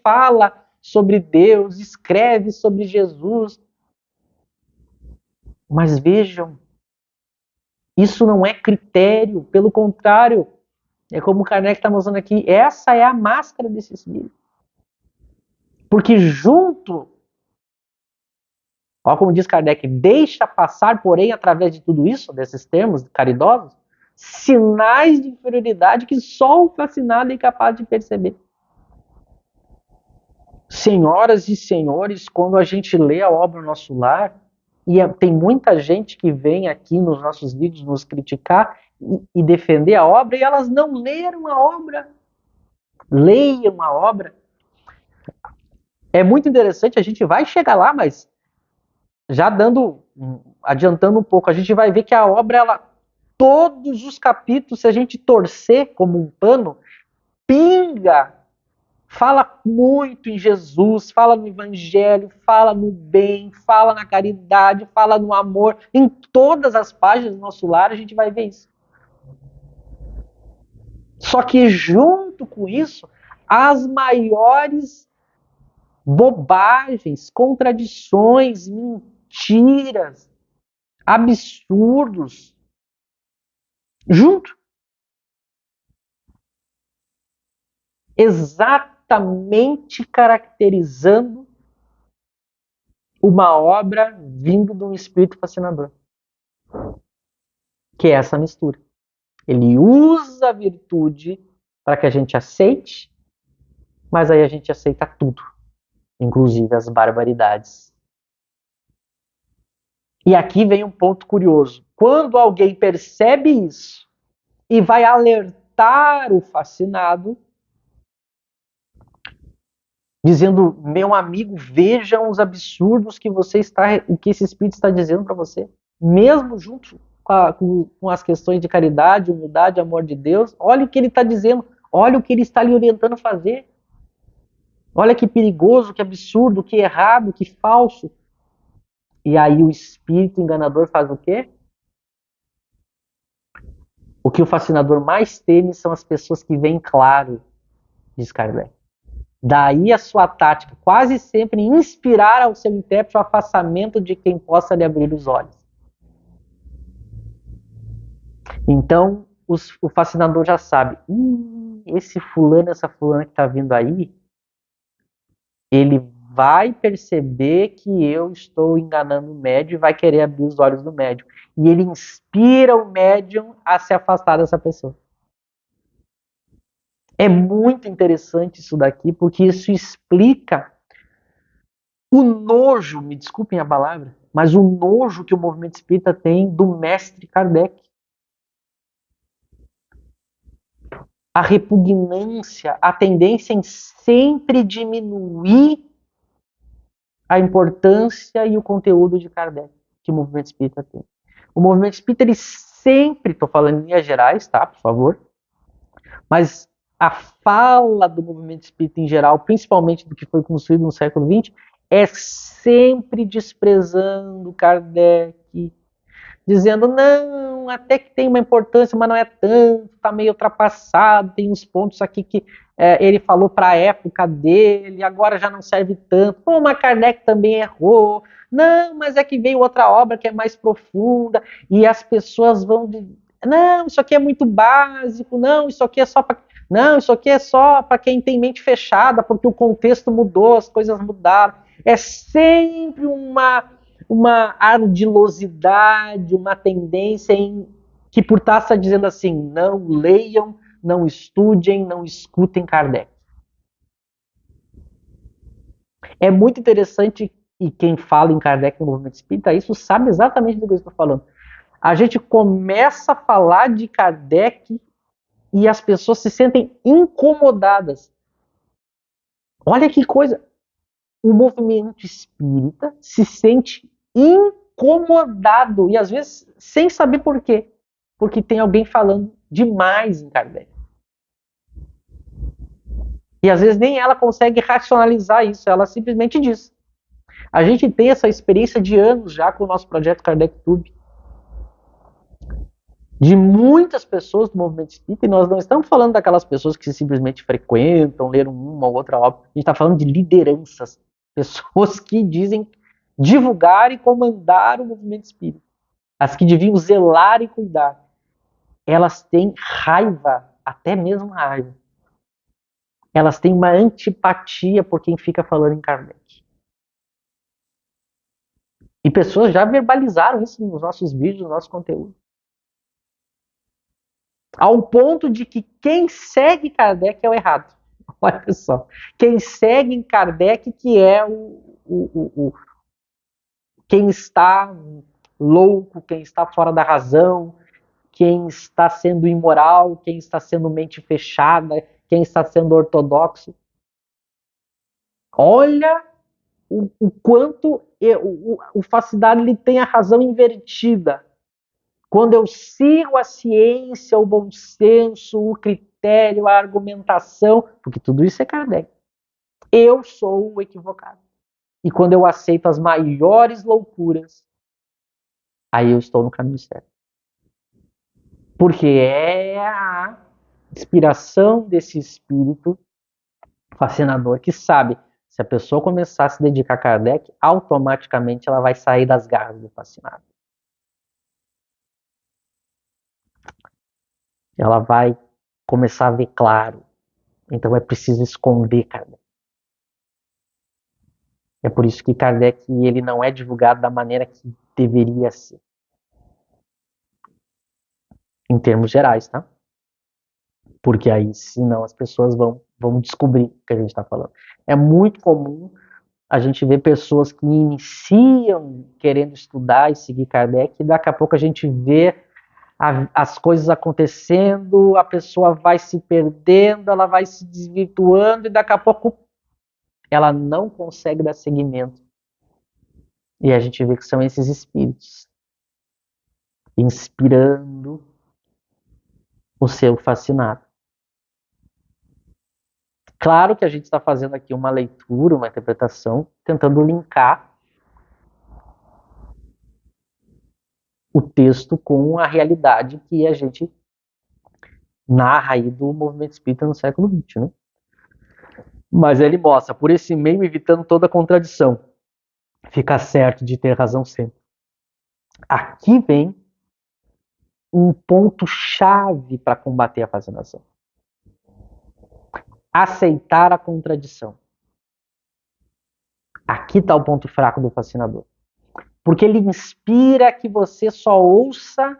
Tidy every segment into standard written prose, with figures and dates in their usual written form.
fala sobre Deus, escreve sobre Jesus. Mas vejam, isso não é critério, pelo contrário, é como o Kardec está mostrando aqui, essa é a máscara desse espírito. Porque junto, ó, como diz Kardec, deixa passar, porém, através de tudo isso, desses termos caridosos, sinais de inferioridade que só o fascinado é capaz de perceber. Senhoras e senhores, quando a gente lê a obra Nosso Lar, e tem muita gente que vem aqui nos nossos vídeos nos criticar e defender a obra, e elas não leram a obra. Leiam a obra. É muito interessante, a gente vai chegar lá, mas já adiantando um pouco, a gente vai ver que a obra, todos os capítulos, se a gente torcer como um pano, pinga, fala muito em Jesus, fala no Evangelho, fala no bem, fala na caridade, fala no amor. Em todas as páginas do Nosso Lar a gente vai ver isso. Só que junto com isso, as maiores bobagens, contradições, mentiras, absurdos, junto. Exatamente caracterizando uma obra vindo de um espírito fascinador. Que é essa mistura. Ele usa a virtude para que a gente aceite, mas aí a gente aceita tudo, inclusive as barbaridades. E aqui vem um ponto curioso. Quando alguém percebe isso e vai alertar o fascinado, dizendo, meu amigo, vejam os absurdos que o que esse espírito está dizendo para você, mesmo junto com as questões de caridade, humildade, amor de Deus, olha o que ele está dizendo, olha o que ele está lhe orientando a fazer. Olha que perigoso, que absurdo, que errado, que falso. E aí o espírito enganador faz o quê? O que o fascinador mais teme são as pessoas que veem claro, diz Kardec. Daí a sua tática, quase sempre inspirar ao seu intérprete o afastamento de quem possa lhe abrir os olhos. Então, o fascinador já sabe, esse fulano, essa fulana que está vindo aí, ele vai perceber que eu estou enganando o médium e vai querer abrir os olhos do médium. E ele inspira o médium a se afastar dessa pessoa. É muito interessante isso daqui, porque isso explica o nojo, me desculpem a palavra, mas o nojo que o movimento espírita tem do mestre Kardec. A repugnância, a tendência em sempre diminuir a importância e o conteúdo de Kardec que o movimento espírita tem. O movimento espírita, ele sempre, estou falando em linhas gerais, tá, por favor, mas a fala do movimento espírita em geral, principalmente do que foi construído no século XX, é sempre desprezando Kardec, dizendo, não, até que tem uma importância, mas não é tanto, está meio ultrapassado, tem uns pontos aqui que ele falou para a época dele, agora já não serve tanto, pô, mas Kardec também errou, não, mas é que veio outra obra que é mais profunda, e as pessoas vão, não, isso aqui é muito básico, não, isso aqui é só para... Não, isso aqui é só para quem tem mente fechada, porque o contexto mudou, as coisas mudaram. É sempre uma ardilosidade, uma tendência que por estar está dizendo assim, não leiam, não estudem, não escutem Kardec. É muito interessante, e quem fala em Kardec no movimento espírita, isso sabe exatamente do que eu estou falando. A gente começa a falar de Kardec e as pessoas se sentem incomodadas. Olha que coisa! O movimento espírita se sente incomodado, e às vezes sem saber por quê. Porque tem alguém falando demais em Kardec. E às vezes nem ela consegue racionalizar isso, ela simplesmente diz. A gente tem essa experiência de anos já com o nosso projeto Kardec Tube. de muitas pessoas do movimento espírita, e nós não estamos falando daquelas pessoas que simplesmente frequentam, leram uma ou outra obra, a gente está falando de lideranças, pessoas que dizem divulgar e comandar o movimento espírita, as que deviam zelar e cuidar. Elas têm raiva, até mesmo raiva. Elas têm uma antipatia por quem fica falando em Kardec. E pessoas já verbalizaram isso nos nossos vídeos, no nosso conteúdo. Ao ponto de que quem segue Kardec é o errado. Olha só. Quem segue em Kardec que é quem está louco, quem está fora da razão, quem está sendo imoral, quem está sendo mente fechada, quem está sendo ortodoxo. Olha o quanto o Fascinado ele tem a razão invertida. Quando eu sigo a ciência, o bom senso, o critério, a argumentação, porque tudo isso é Kardec, eu sou o equivocado. E quando eu aceito as maiores loucuras, aí eu estou no caminho certo. Porque é a inspiração desse espírito fascinador que sabe, se a pessoa começar a se dedicar a Kardec, automaticamente ela vai sair das garras do fascinado. Ela vai começar a ver claro. Então é preciso esconder Kardec. É por isso que Kardec ele não é divulgado da maneira que deveria ser. Em termos gerais, tá? Porque aí, senão, as pessoas vão descobrir o que a gente está falando. É muito comum a gente ver pessoas que iniciam querendo estudar e seguir Kardec, e daqui a pouco a gente vê as coisas acontecendo, a pessoa vai se perdendo, ela vai se desvirtuando, e daqui a pouco ela não consegue dar seguimento. E a gente vê que são esses espíritos inspirando o seu fascinado. Claro que a gente está fazendo aqui uma leitura, uma interpretação, tentando linkar o texto com a realidade que a gente narra aí do movimento espírita no século XX, né? Mas ele mostra, por esse meio, evitando toda contradição, fica certo de ter razão sempre. Aqui vem um ponto-chave para combater a fascinação. Aceitar a contradição. Aqui está o ponto fraco do fascinador. Porque ele inspira que você só ouça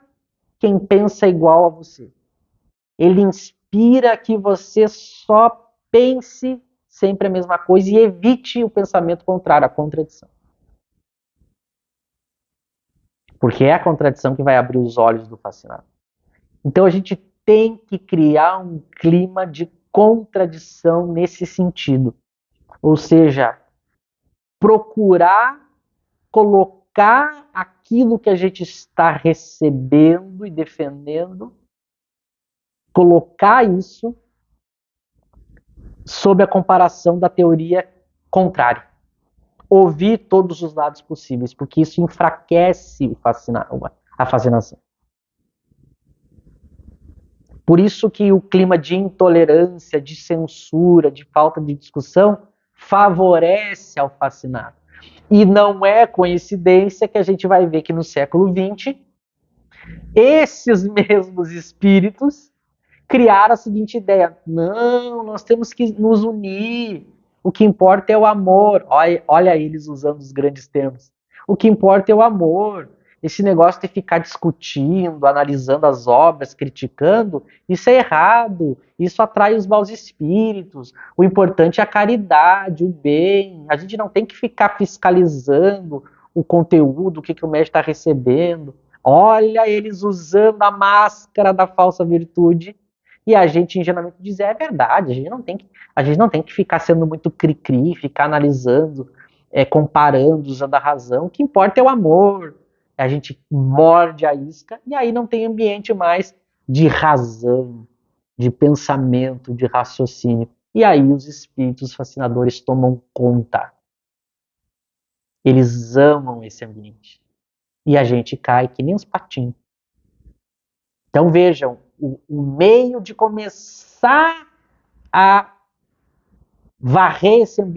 quem pensa igual a você. Ele inspira que você só pense sempre a mesma coisa e evite o pensamento contrário, a contradição. Porque é a contradição que vai abrir os olhos do fascinado. Então a gente tem que criar um clima de contradição nesse sentido. Ou seja, procurar colocar aquilo que a gente está recebendo e defendendo, colocar isso sob a comparação da teoria contrária. Ouvir todos os lados possíveis, porque isso enfraquece a fascinação. Por isso que o clima de intolerância, de censura, de falta de discussão favorece ao fascinado. E não é coincidência que a gente vai ver que no século XX, esses mesmos espíritos criaram a seguinte ideia: não, nós temos que nos unir, o que importa é o amor. Olha eles usando os grandes termos. O que importa é o amor. Esse negócio de ficar discutindo, analisando as obras, criticando, isso é errado. Isso atrai os maus espíritos. O importante é a caridade, o bem. A gente não tem que ficar fiscalizando o conteúdo, o que o médico está recebendo. Olha eles usando a máscara da falsa virtude. E a gente ingenuamente diz, é verdade, a gente não tem que ficar sendo muito cri-cri, ficar analisando, comparando, usando a razão. O que importa é o amor. A gente morde a isca e aí não tem ambiente mais de razão, de pensamento, de raciocínio. E aí os espíritos fascinadores tomam conta. Eles amam esse ambiente. E a gente cai que nem os patinhos. Então vejam, o meio de começar a varrer esse ambiente